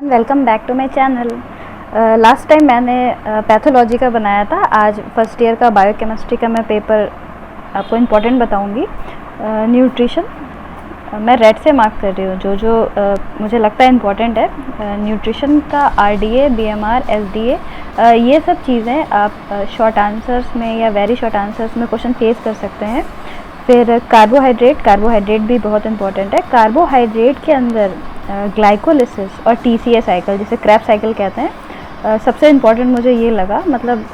Welcome back to my channel. Last time मैंने pathology का बनाया था। आज फर्स्ट ईयर का बायोकेमिस्ट्री का मैं पेपर आपको इम्पोर्टेंट बताऊंगी। न्यूट्रिशन मैं रेड से मार्क कर रही हूँ, जो मुझे लगता है इम्पोर्टेंट है। न्यूट्रिशन का आरडीए, बीएमआर, एसडीए, ये सब चीज़ें आप शॉर्ट आंसर्स में या वेरी शॉर्ट आंसर्स में क्वेश्चन फेस कर सकते हैं। फिर कार्बोहाइड्रेट भी बहुत इम्पॉर्टेंट है। कार्बोहाइड्रेट के अंदर ग्लाइकोलिसिस और टीसीए साइकिल, जिसे क्रैब साइकिल कहते हैं, सबसे इम्पॉर्टेंट मुझे ये लगा। मतलब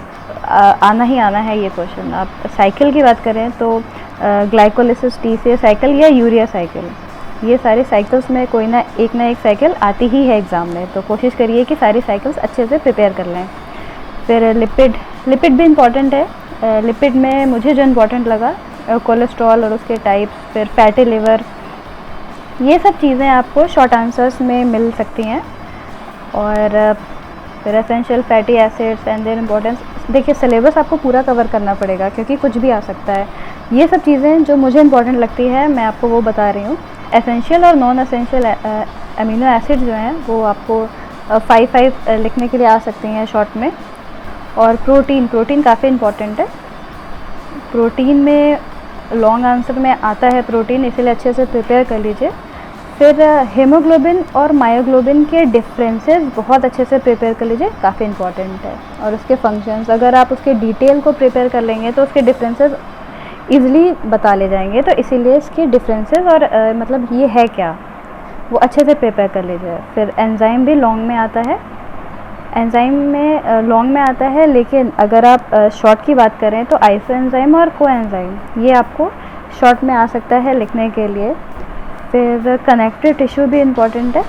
आना ही आना है ये क्वेश्चन। आप साइकिल की बात करें तो ग्लाइकोलिसिस, टीसीए साइकिल या यूरिया साइकिल, ये सारे साइकिल्स में कोई ना एक साइकिल आती ही है एग्ज़ाम में, तो कोशिश करिए कि सारी साइकिल्स अच्छे से प्रिपेयर कर लें। फिर लिपिड भी इम्पॉर्टेंट है। लिपिड में मुझे जो इम्पॉर्टेंट लगा, कोलेस्ट्रॉल और उसके टाइप्स, फिर फैटी लिवर, ये सब चीज़ें आपको शॉर्ट आंसर्स में मिल सकती हैं। और फिर essential fatty acids and there importance. देखिए, सिलेबस आपको पूरा कवर करना पड़ेगा क्योंकि कुछ भी आ सकता है। ये सब चीज़ें जो मुझे इम्पॉर्टेंट लगती है मैं आपको वो बता रही हूँ। एसेंशियल और नॉन एसेंशियल अमीनो एसिड जो हैं वो आपको 5 लिखने के लिए आ सकती हैं शॉर्ट में। और प्रोटीन काफ़ी इम्पॉर्टेंट है। प्रोटीन में लॉन्ग आंसर में आता है प्रोटीन, इसीलिए अच्छे से प्रिपेयर कर लीजिए। फिर हीमोग्लोबिन और मायोग्लोबिन के डिफरेंसेस बहुत अच्छे से प्रिपेयर कर लीजिए, काफ़ी इम्पॉर्टेंट है। और उसके फंक्शंस, अगर आप उसके डिटेल को प्रिपेयर कर लेंगे तो उसके डिफरेंसेस ईज़िली बता ले जाएंगे। तो इसीलिए इसके डिफरेंसेस और मतलब ये है क्या, वो अच्छे से प्रिपेयर कर लीजिए। फिर एंजाइम भी लॉन्ग में आता है। एंजाइम में लॉन्ग में आता है, लेकिन अगर आप शॉर्ट की बात करें तो आइसो एंजाइम और को एंजाइम, ये आपको शॉर्ट में आ सकता है लिखने के लिए। फिर कनेक्टिव टिश्यू भी इम्पॉर्टेंट है।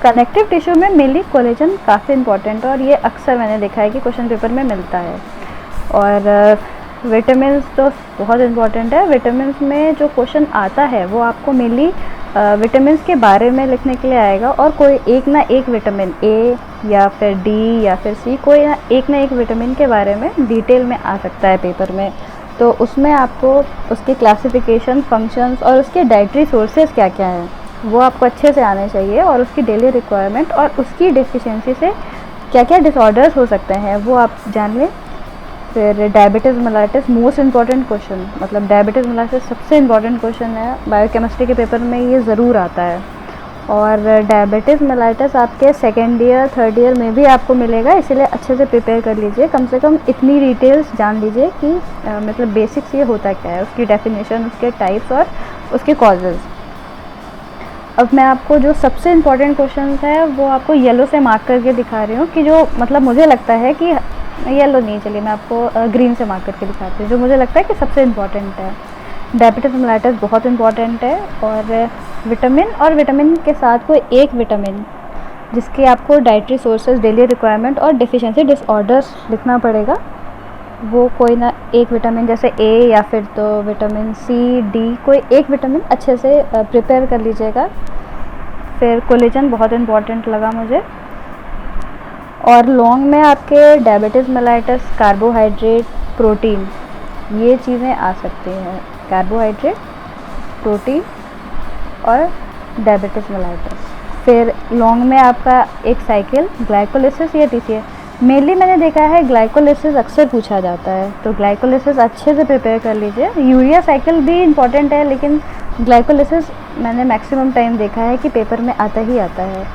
कनेक्टिव टिश्यू में मेनली कोलेजन काफ़ी इम्पॉर्टेंट है और ये अक्सर मैंने देखा है कि क्वेश्चन पेपर में मिलता है। और विटामिन तो बहुत इम्पॉर्टेंट है। विटामिन में जो क्वेश्चन आता है वो आपको मेनली विटामिन के बारे में लिखने के लिए आएगा, और कोई एक ना एक विटामिन ए या फिर डी या फिर सी, कोई ना एक विटामिन के बारे में डिटेल में आ सकता है पेपर में। तो उसमें आपको उसके क्लासिफिकेशन, फंक्शंस और उसके डाइटरी सोर्सेज क्या क्या हैं वो आपको अच्छे से आने चाहिए, और उसकी डेली रिक्वायरमेंट और उसकी डिफिशिएंसी से क्या क्या डिसऑर्डर्स हो सकते हैं वो आप जान लें। फिर diabetes mellitus, most important question, मतलब डायबिटीज़ मेलाइटिस सबसे इम्पॉर्टेंट क्वेश्चन है। बायोकेमिस्ट्री के पेपर में ये ज़रूर आता है। और डायबिटीज़ मेलाइटिस आपके सेकेंड ईयर, थर्ड ईयर में भी आपको मिलेगा, इसीलिए अच्छे से प्रिपेयर कर लीजिए। कम से कम इतनी डिटेल्स जान लीजिए कि मतलब बेसिक्स ये होता क्या है, उसकी डेफिनेशन, उसके टाइप्स और उसके कॉजेज़। अब मैं आपको जो सबसे इम्पॉर्टेंट क्वेश्चन है वो आपको येलो से मार्क करके दिखा रही हूँ, कि जो मतलब मुझे लगता है कि येलो नहीं, चलिए मैं आपको ग्रीन से मार्क करके दिखाती हूँ, जो मुझे लगता है कि सबसे इम्पॉर्टेंट है। डायबिटीज़ मेलाइटिस बहुत इम्पॉर्टेंट है। और विटामिन के साथ कोई एक विटामिन जिसके आपको डाइटरी सोर्सेज, डेली रिक्वायरमेंट और डिफिशिएंसी डिसऑर्डर्स लिखना पड़ेगा, वो कोई ना एक विटामिन, जैसे ए या फिर तो विटामिन सी, डी, कोई एक विटामिन अच्छे से प्रिपेयर कर लीजिएगा। फिर कोलेजन बहुत इम्पॉर्टेंट लगा मुझे। और लॉन्ग में आपके डायबिटीज़ मेलाइटिस, कार्बोहाइड्रेट, प्रोटीन, ये चीज़ें आ सकती हैं। कार्बोहाइड्रेट, प्रोटीन और डायबिटीज़ मेलाइटिस। फिर लॉन्ग में आपका एक साइकिल, ग्लाइकोलिसिस या टीसीए। मेनली मैंने देखा है ग्लाइकोलिसिस अक्सर पूछा जाता है, तो ग्लाइकोलिसिस अच्छे से प्रिपेयर कर लीजिए। यूरिया साइकिल भी इम्पॉर्टेंट है, लेकिन ग्लाइकोलिसिस मैंने मैक्सिमम टाइम देखा है कि पेपर में आता ही आता है।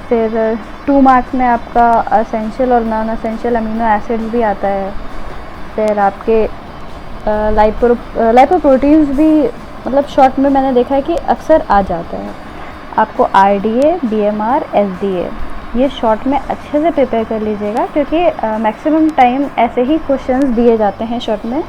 फिर 2 मार्क्स में आपका असेंशियल और नॉन असेंशियल अमीनो एसिड्स भी आता है। फिर आपके लाइपोप्रोटीन्स भी, मतलब शॉर्ट में मैंने देखा है कि अक्सर आ जाता है। आपको आरडीए, बीएमआर, एसडीए, ये शॉर्ट में अच्छे से प्रिपेयर कर लीजिएगा, क्योंकि मैक्सिमम टाइम ऐसे ही क्वेश्चंस दिए जाते हैं शॉर्ट में,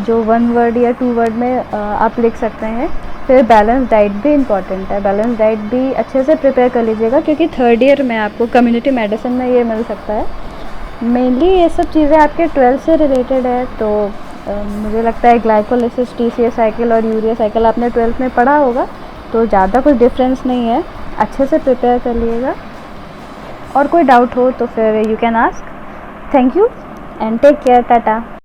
जो 1 वर्ड या 2 वर्ड में आप लिख सकते हैं। फिर बैलेंस डाइट भी इम्पॉर्टेंट है। बैलेंस डाइट भी अच्छे से प्रिपेयर कर लीजिएगा, क्योंकि थर्ड ईयर में आपको कम्युनिटी मेडिसिन में ये मिल सकता है। मेनली ये सब चीज़ें आपके 12th से रिलेटेड है, तो मुझे लगता है ग्लाइकोलिसिस, टीसीए साइकिल और यूरिया साइकिल आपने 12th में पढ़ा होगा, तो ज़्यादा कुछ डिफरेंस नहीं है। अच्छे से प्रिपेयर कर लिएगा, और कोई डाउट हो तो फिर you can ask. Thank you and take care, Tata.